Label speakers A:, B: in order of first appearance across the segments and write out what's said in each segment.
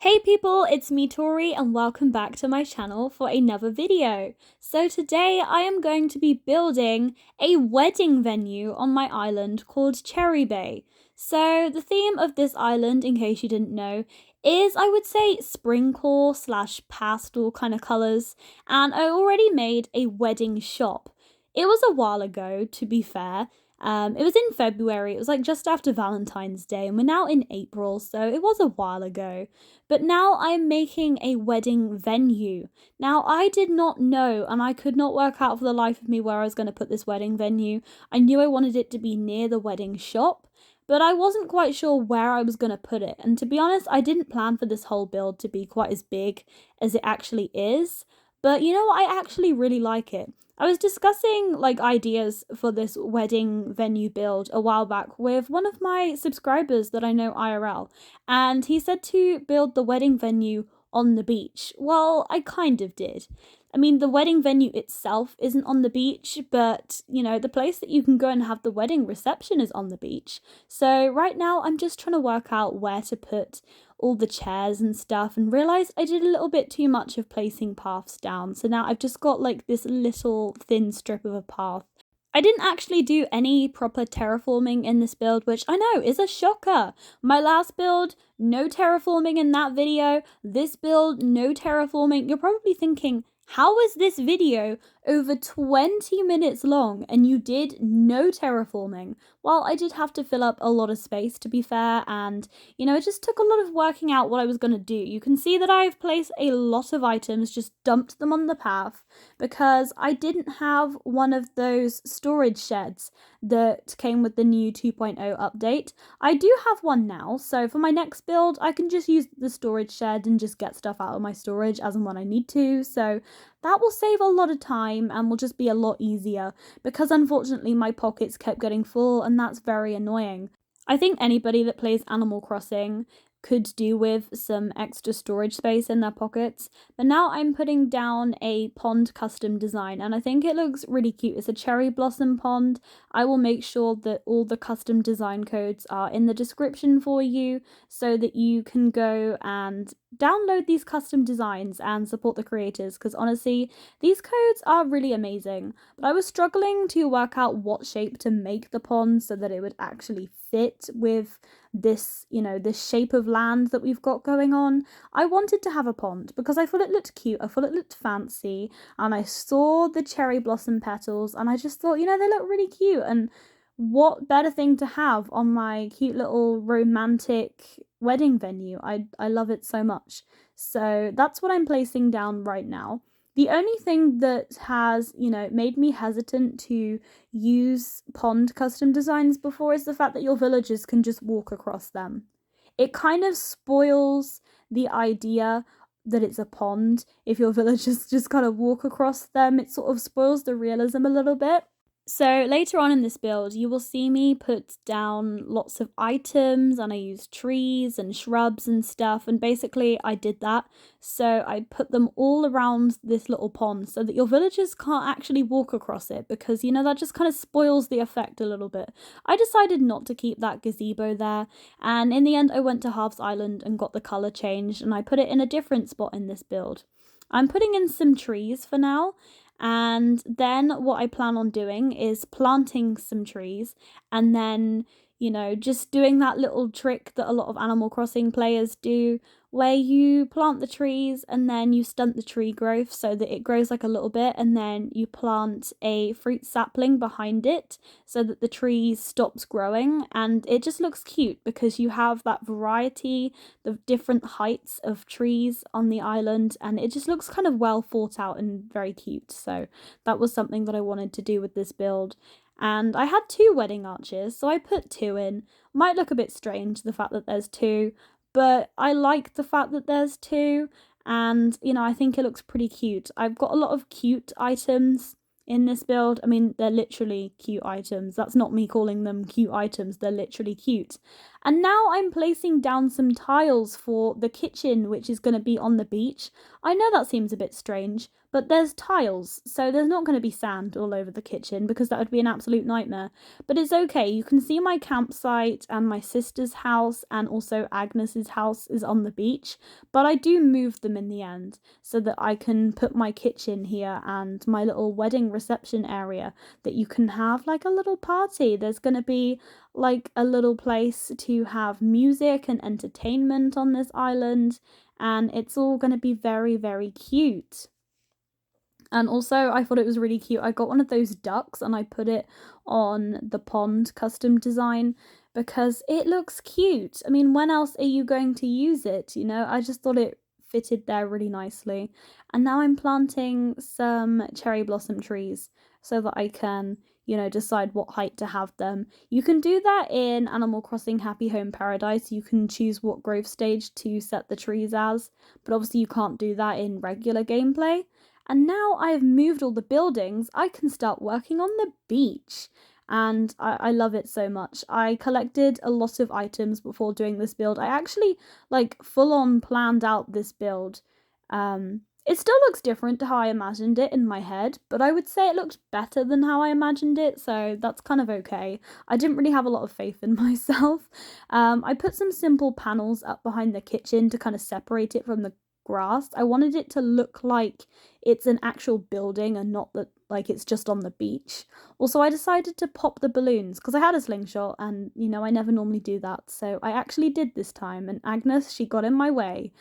A: Hey people, it's me Tori and welcome back to my channel for another video. So today I am going to be building a wedding venue on my island called Cherry Bay. So the theme of this island, in case you didn't know, is I would say springcore slash pastel kind of colours, and I already made a wedding shop. It was a while ago, to be fair. It was in February, it was like just after Valentine's Day, and we're now in April, so it was a while ago. But now I'm making a wedding venue. Now, I did not know, and I could not work out for the life of me where I was going to put this wedding venue. I knew I wanted it to be near the wedding shop, but I wasn't quite sure where I was going to put it. And to be honest, I didn't plan for this whole build to be quite as big as it actually is. But you know what? I actually really like it. I was discussing like ideas for this wedding venue build a while back with one of my subscribers that I know IRL, and he said to build the wedding venue on the beach. Well, I kind of did. I mean, the wedding venue itself isn't on the beach, but you know, the place that you can go and have the wedding reception is on the beach. So right now I'm just trying to work out where to put all the chairs and stuff, and realized I did a little bit too much of placing paths down. So now I've just got like this little thin strip of a path. I didn't actually do any proper terraforming in this build, which I know is a shocker. My last build, no terraforming in that video. This build, no terraforming. You're probably thinking, how is this video over 20 minutes long and you did no terraforming? Well, I did have to fill up a lot of space, to be fair, and you know, it just took a lot of working out what I was going to do. You can see that I've placed a lot of items, just dumped them on the path, because I didn't have one of those storage sheds that came with the new 2.0 update. I do have one now, so for my next build, I can just use the storage shed and just get stuff out of my storage as and when I need to, so that will save a lot of time and will just be a lot easier, because unfortunately my pockets kept getting full and that's very annoying. I think anybody that plays Animal Crossing could do with some extra storage space in their pockets. But now I'm putting down a pond custom design and I think it looks really cute. It's a cherry blossom pond. I will make sure that all the custom design codes are in the description for you so that you can go and download these custom designs and support the creators, because honestly, these codes are really amazing. But I was struggling to work out what shape to make the pond so that it would actually fit with this, you know, this shape of land that we've got going on. I wanted to have a pond because I thought it looked cute, I thought it looked fancy, and I saw the cherry blossom petals and I just thought, you know, they look really cute, and what better thing to have on my cute little romantic wedding venue. I love it so much. So that's what I'm placing down right now. The only thing that has, you know, made me hesitant to use pond custom designs before is the fact that your villagers can just walk across them. It kind of spoils the idea that it's a pond if your villagers just kind of walk across them. It sort of spoils the realism a little bit. So later on in this build, you will see me put down lots of items, and I used trees and shrubs and stuff, and basically I did that. So I put them all around this little pond so that your villagers can't actually walk across it, because you know, that just kind of spoils the effect a little bit. I decided not to keep that gazebo there, and in the end I went to Halves Island and got the colour changed, and I put it in a different spot in this build. I'm putting in some trees for now, and then what I plan on doing is planting some trees, and then, you know, just doing that little trick that a lot of Animal Crossing players do, where you plant the trees and then you stunt the tree growth so that it grows like a little bit, and then you plant a fruit sapling behind it so that the tree stops growing, and it just looks cute because you have that variety of different heights of trees on the island, and it just looks kind of well thought out and very cute. So that was something that I wanted to do with this build. And I had two wedding arches, so I put two in. Might look a bit strange, the fact that there's two, but I like the fact that there's two, and you know, I think it looks pretty cute. I've got a lot of cute items in this build. I mean, they're literally cute items. That's not me calling them cute items, they're literally cute. And now I'm placing down some tiles for the kitchen, which is going to be on the beach. I know that seems a bit strange, but there's tiles, so there's not going to be sand all over the kitchen because that would be an absolute nightmare. But it's okay, you can see my campsite and my sister's house and also Agnes's house is on the beach, but I do move them in the end so that I can put my kitchen here and my little wedding reception area that you can have like a little party. There's going to be like a little place to have music and entertainment on this island, and it's all going to be very, very cute. And also, I thought it was really cute. I got one of those ducks and I put it on the pond custom design because it looks cute. I mean, when else are you going to use it? You know, I just thought it fitted there really nicely. And now I'm planting some cherry blossom trees so that I can, you know, decide what height to have them. You can do that in Animal Crossing Happy Home Paradise. You can choose what growth stage to set the trees as, but obviously you can't do that in regular gameplay. And now I've moved all the buildings, I can start working on the beach. And I love it so much. I collected a lot of items before doing this build. I actually like full on planned out this build. It still looks different to how I imagined it in my head, but I would say it looked better than how I imagined it, so that's kind of okay. I didn't really have a lot of faith in myself. I put some simple panels up behind the kitchen to kind of separate it from the grass. I wanted it to look like it's an actual building and not that like it's just on the beach. Also, I decided to pop the balloons because I had a slingshot and you know I never normally do that, so I actually did this time, and Agnes, she got in my way.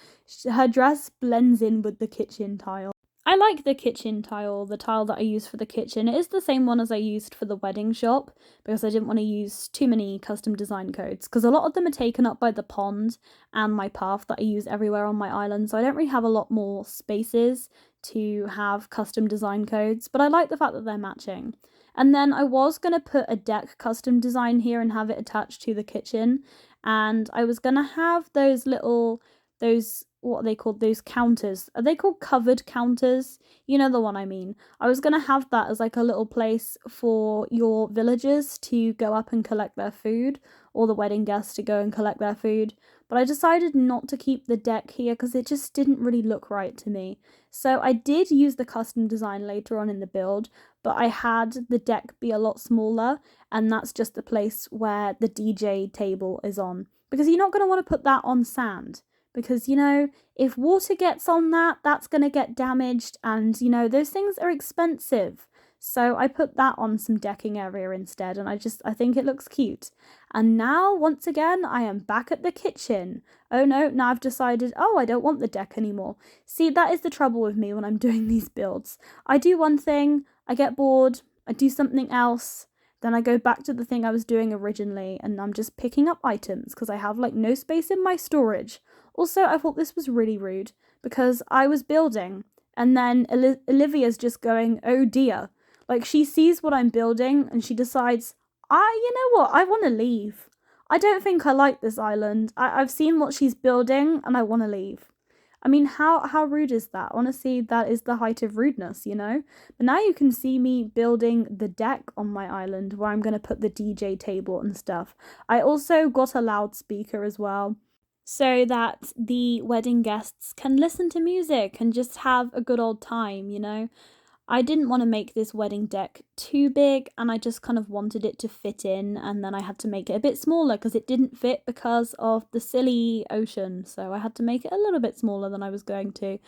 A: Her dress blends in with the kitchen tile. I like the kitchen tile, the tile that I use for the kitchen. It is the same one as I used for the wedding shop because I didn't want to use too many custom design codes because a lot of them are taken up by the pond and my path that I use everywhere on my island, so I don't really have a lot more spaces to have custom design codes, but I like the fact that they're matching. And then I was going to put a deck custom design here and have it attached to the kitchen, and I was going to have those little, those, what are they called, those counters, are they called covered counters? You know the one I mean. I was going to have that as like a little place for your villagers to go up and collect their food, or the wedding guests to go and collect their food, but I decided not to keep the deck here because it just didn't really look right to me. So I did use the custom design later on in the build, but I had the deck be a lot smaller, and that's just the place where the DJ table is on, because you're not going to want to put that on sand because, you know, if water gets on that, that's going to get damaged, and, you know, those things are expensive. So I put that on some decking area instead, and I think it looks cute. And now, once again, I am back at the kitchen. Oh no, now I've decided, oh, I don't want the deck anymore. See, that is the trouble with me when I'm doing these builds. I do one thing, I get bored, I do something else, then I go back to the thing I was doing originally, and I'm just picking up items because I have like no space in my storage. Also, I thought this was really rude because I was building, and then Olivia's just going, oh dear. Like, she sees what I'm building and she decides, you know what, I want to leave. I don't think I like this island. I've seen what she's building and I want to leave. I mean, how rude is that? Honestly, that is the height of rudeness, you know? But now you can see me building the deck on my island where I'm going to put the DJ table and stuff. I also got a loudspeaker as well, so that the wedding guests can listen to music and just have a good old time, you know? I didn't want to make this wedding deck too big, and I just kind of wanted it to fit in, and then I had to make it a bit smaller because it didn't fit because of the silly ocean, so I had to make it a little bit smaller than I was going to.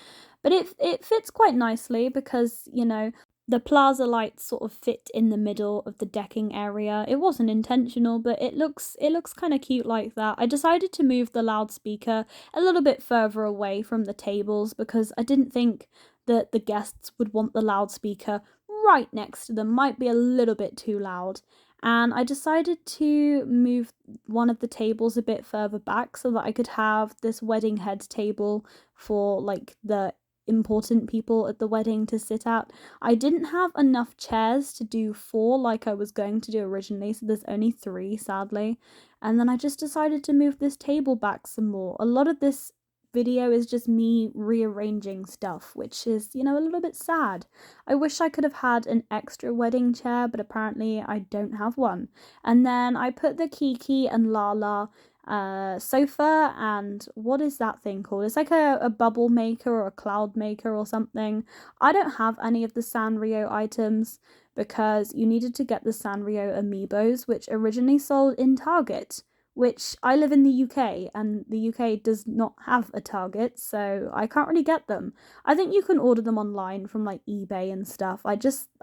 A: But it fits quite nicely because, you know, the plaza lights sort of fit in the middle of the decking area. It wasn't intentional, but it looks kind of cute like that. I decided to move the loudspeaker a little bit further away from the tables because I didn't think that the guests would want the loudspeaker right next to them. Might be a little bit too loud. And I decided to move one of the tables a bit further back so that I could have this wedding head table for like the important people at the wedding to sit at. I didn't have enough chairs to do 4 like I was going to do originally, so there's only 3 sadly. And then I just decided to move this table back some more. A lot of this video is just me rearranging stuff, which is, you know, a little bit sad. I wish I could have had an extra wedding chair, but apparently I don't have one. And then I put the Kiki and Lala sofa, and what is that thing called? It's like a bubble maker or a cloud maker or something. I don't have any of the Sanrio items because you needed to get the Sanrio amiibos, which originally sold in Target, which I live in the UK, and the UK does not have a Target, so I can't really get them. I think you can order them online from like eBay and stuff. I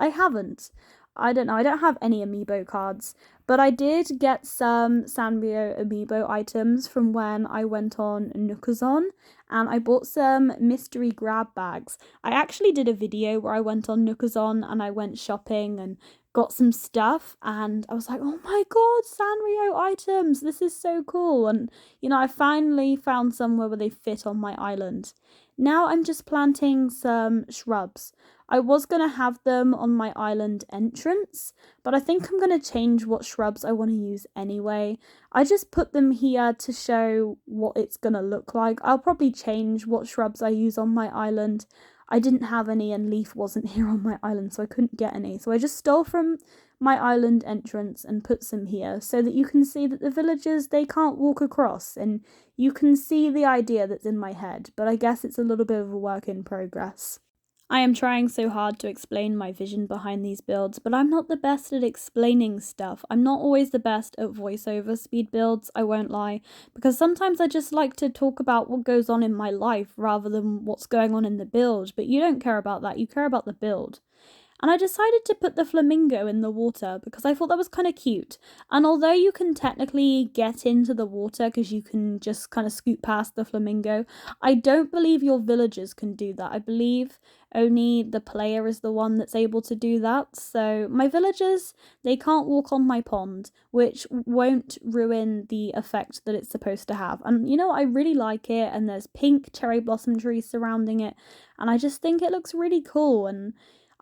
A: haven't. I don't know. I don't have any amiibo cards, but I did get some Sanrio amiibo items from when I went on Nookazon, and I bought some mystery grab bags. I actually did a video where I went on Nookazon and I went shopping and got some stuff, and I was like, oh my god, Sanrio items, this is so cool. And I finally found somewhere where they fit on my island. Now I'm just planting some shrubs. I was going to have them on my island entrance, but I think I'm going to change what shrubs I want to use anyway. I just put them here to show what it's going to look like. I'll probably change what shrubs I use on my island. I didn't have any, and Leaf wasn't here on my island, so I couldn't get any. So I just stole from my island entrance and put some here so that you can see that the villagers, they can't walk across, and you can see the idea that's in my head, but I guess it's a little bit of a work in progress. I am trying so hard to explain my vision behind these builds, but I'm not the best at explaining stuff. I'm not always the best at voiceover speed builds, I won't lie, because sometimes I just like to talk about what goes on in my life rather than what's going on in the build, but you don't care about that, you care about the build. And I decided to put the flamingo in the water because I thought that was kind of cute. And although you can technically get into the water because you can just kind of scoot past the flamingo, I don't believe your villagers can do that. I believe only the player is the one that's able to do that. So my villagers, they can't walk on my pond, which won't ruin the effect that it's supposed to have. And I really like it, and there's pink cherry blossom trees surrounding it, and I just think it looks really cool, and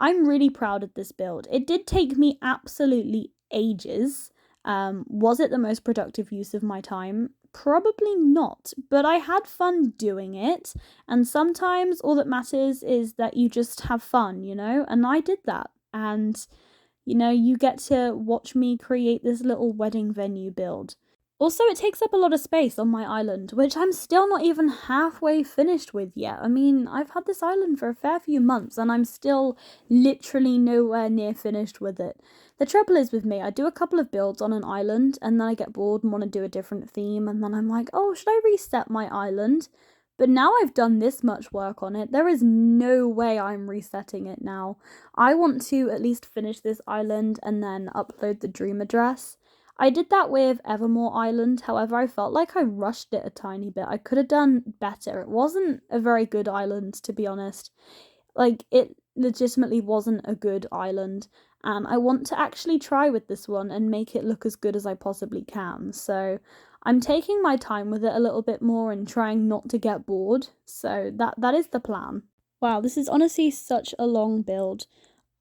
A: I'm really proud of this build. It did take me absolutely ages. Was it the most productive use of my time? Probably not, but I had fun doing it, and sometimes all that matters is that you just have fun, and I did that. And you get to watch me create this little wedding venue build. Also, it takes up a lot of space on my island, which I'm still not even halfway finished with yet. I mean, I've had this island for a fair few months, and I'm still literally nowhere near finished with it. The trouble is with me, I do a couple of builds on an island, and then I get bored and want to do a different theme, and then I'm like, oh, should I reset my island? But now I've done this much work on it, there is no way I'm resetting it now. I want to at least finish this island and then upload the dream address. I did that with Evermore Island, however I felt like I rushed it a tiny bit. I could have done better. It wasn't a very good island, to be honest. Like, it legitimately wasn't a good island, and I want to actually try with this one and make it look as good as I possibly can. So I'm taking my time with it a little bit more and trying not to get bored. So that is the plan. Wow, this is honestly such a long build.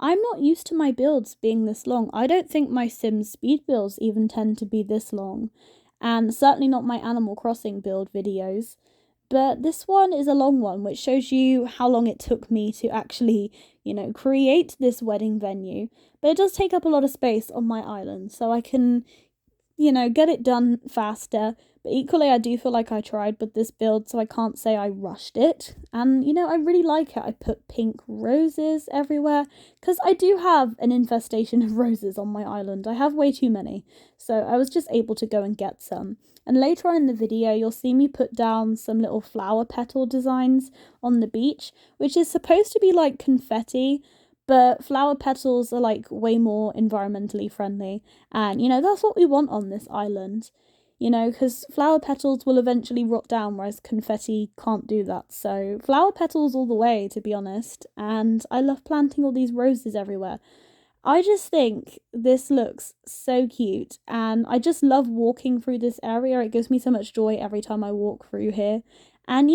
A: I'm not used to my builds being this long. I don't think my Sims speed builds even tend to be this long, and certainly not my Animal Crossing build videos. But this one is a long one, which shows you how long it took me to actually, create this wedding venue. But it does take up a lot of space on my island, so I can, get it done faster. But equally, I do feel like I tried with this build, so I can't say I rushed it. And, I really like it. I put pink roses everywhere, because I do have an infestation of roses on my island. I have way too many, so I was just able to go and get some. And later on in the video, you'll see me put down some little flower petal designs on the beach, which is supposed to be like confetti, but flower petals are like way more environmentally friendly. And, that's what we want on this island. Because flower petals will eventually rot down, whereas confetti can't do that. So flower petals all the way, to be honest. And I love planting all these roses everywhere. I just think this looks so cute, and I just love walking through this area. It gives me so much joy every time I walk through here. And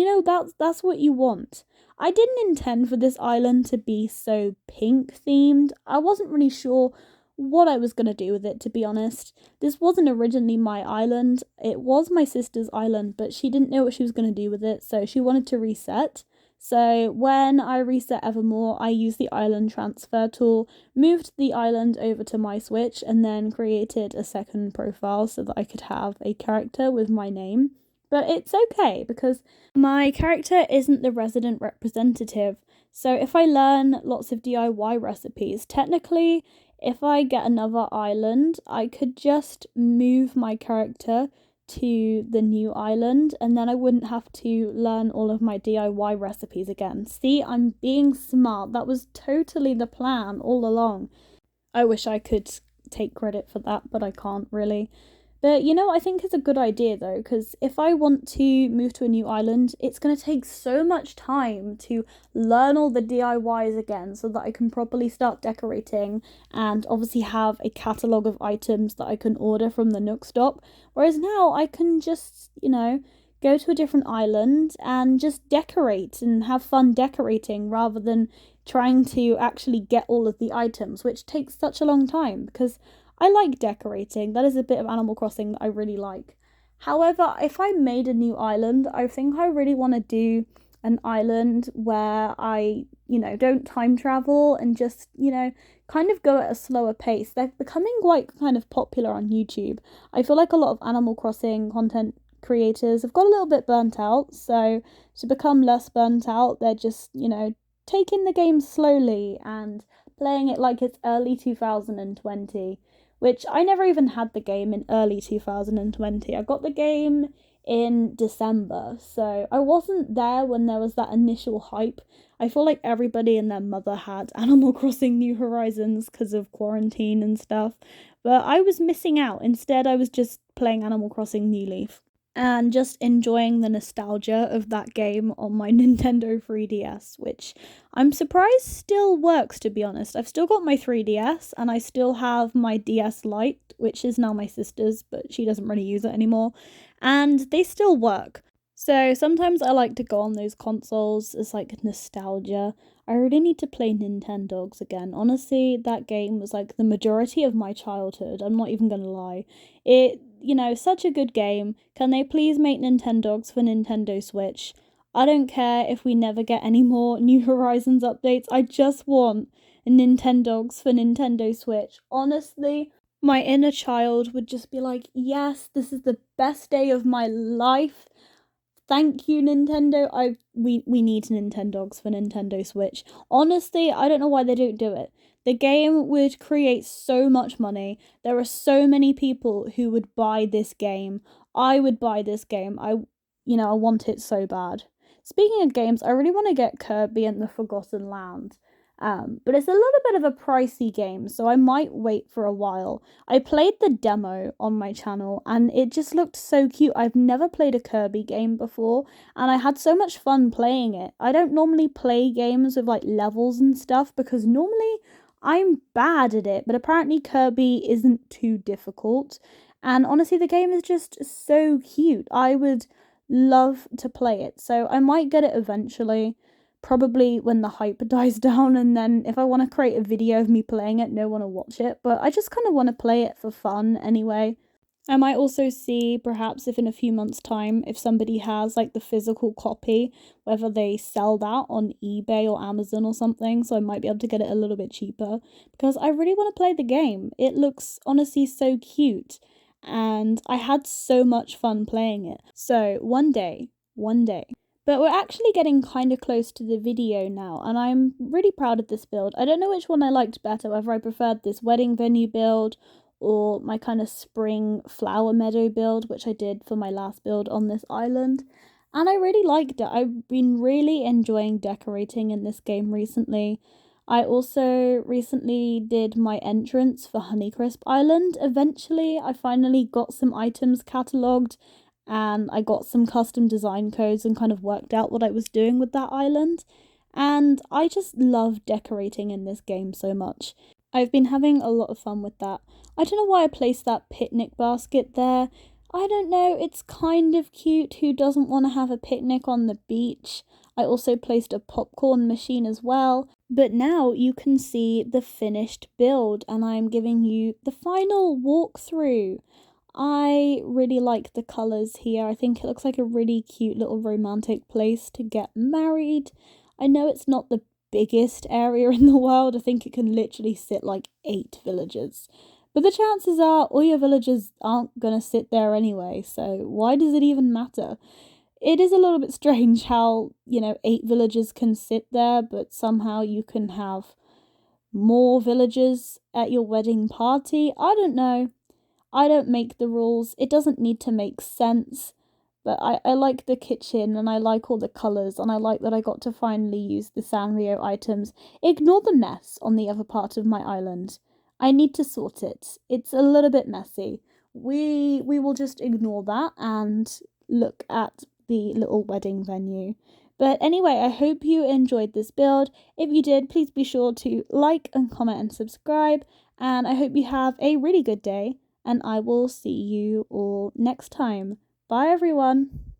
A: that's what you want. I didn't intend for this island to be so pink themed. I wasn't really sure what I was going to do with it, to be honest. This wasn't originally my island. It was my sister's island, but she didn't know what she was going to do with it, so she wanted to reset. So when I reset Evermore, I used the island transfer tool, moved the island over to my Switch, and then created a second profile so that I could have a character with my name. But it's okay because my character isn't the resident representative. So if I learn lots of DIY recipes, technically, if I get another island, I could just move my character to the new island and then I wouldn't have to learn all of my DIY recipes again. See, I'm being smart. That was totally the plan all along. I wish I could take credit for that, but I can't really. But I think it's a good idea though, because if I want to move to a new island, it's going to take so much time to learn all the DIYs again so that I can properly start decorating and obviously have a catalogue of items that I can order from the Nook stop. Whereas now I can just, go to a different island and just decorate and have fun decorating rather than trying to actually get all of the items, which takes such a long time because I like decorating. That is a bit of Animal Crossing that I really like. However, if I made a new island, I think I really want to do an island where I, don't time travel and just, kind of go at a slower pace. They're becoming quite kind of popular on YouTube. I feel like a lot of Animal Crossing content creators have got a little bit burnt out. So to become less burnt out, they're just, taking the game slowly and playing it like it's early 2020, which I never even had the game in early 2020. I got the game in December, so I wasn't there when there was that initial hype. I feel like everybody and their mother had Animal Crossing New Horizons because of quarantine and stuff, but I was missing out. Instead, I was just playing Animal Crossing New Leaf and just enjoying the nostalgia of that game on my Nintendo 3DS, which I'm surprised still works, to be honest. I've still got my 3DS and I still have my DS Lite, which is now my sister's, but she doesn't really use it anymore, and they still work. So sometimes I like to go on those consoles as like nostalgia. I really need to play Nintendogs again. Honestly, that game was like the majority of my childhood. I'm not even gonna lie. Such a good game. Can they please make Nintendogs for Nintendo Switch? I don't care if we never get any more New Horizons updates. I just want a Nintendogs for Nintendo Switch. Honestly, my inner child would just be like, yes, this is the best day of my life. Thank you, Nintendo. We need Nintendogs for Nintendo Switch. Honestly, I don't know why they don't do it. The game would create so much money. There are so many people who would buy this game. I would buy this game. I want it so bad. Speaking of games, I really want to get Kirby and the Forgotten Land. But it's a little bit of a pricey game, so I might wait for a while. I played the demo on my channel and it just looked so cute. I've never played a Kirby game before and I had so much fun playing it. I don't normally play games with like levels and stuff because normally I'm bad at it, but apparently Kirby isn't too difficult. And honestly, the game is just so cute. I would love to play it, so I might get it eventually. Probably when the hype dies down, and then if I want to create a video of me playing it, no one will watch it. But I just kind of want to play it for fun anyway. I might also see, perhaps if in a few months' time, if somebody has like the physical copy, whether they sell that on eBay or Amazon or something, so I might be able to get it a little bit cheaper, because I really want to play the game. It looks honestly so cute, and I had so much fun playing it. So one day. But we're actually getting kind of close to the video now, and I'm really proud of this build. I don't know which one I liked better, whether I preferred this wedding venue build or my kind of spring flower meadow build, which I did for my last build on this island. And I really liked it. I've been really enjoying decorating in this game recently. I also recently did my entrance for Honeycrisp Island. Eventually, I finally got some items catalogued and I got some custom design codes and kind of worked out what I was doing with that island. And I just love decorating in this game so much. I've been having a lot of fun with that. I don't know why I placed that picnic basket there. I don't know, it's kind of cute. Who doesn't want to have a picnic on the beach? I also placed a popcorn machine as well. But now you can see the finished build and I'm giving you the final walkthrough. I really like the colours here. I think it looks like a really cute little romantic place to get married. I know it's not the biggest area in the world. I think it can literally sit like 8 villagers. But the chances are all your villagers aren't gonna sit there anyway, so why does it even matter? It is a little bit strange how, 8 villagers can sit there, but somehow you can have more villagers at your wedding party. I don't know. I don't make the rules. It doesn't need to make sense. But I like the kitchen and I like all the colours and I like that I got to finally use the Sanrio items. Ignore the mess on the other part of my island. I need to sort it. It's a little bit messy. We will just ignore that and look at the little wedding venue. But anyway, I hope you enjoyed this build. If you did, please be sure to like and comment and subscribe. And I hope you have a really good day. And I will see you all next time. Bye, everyone.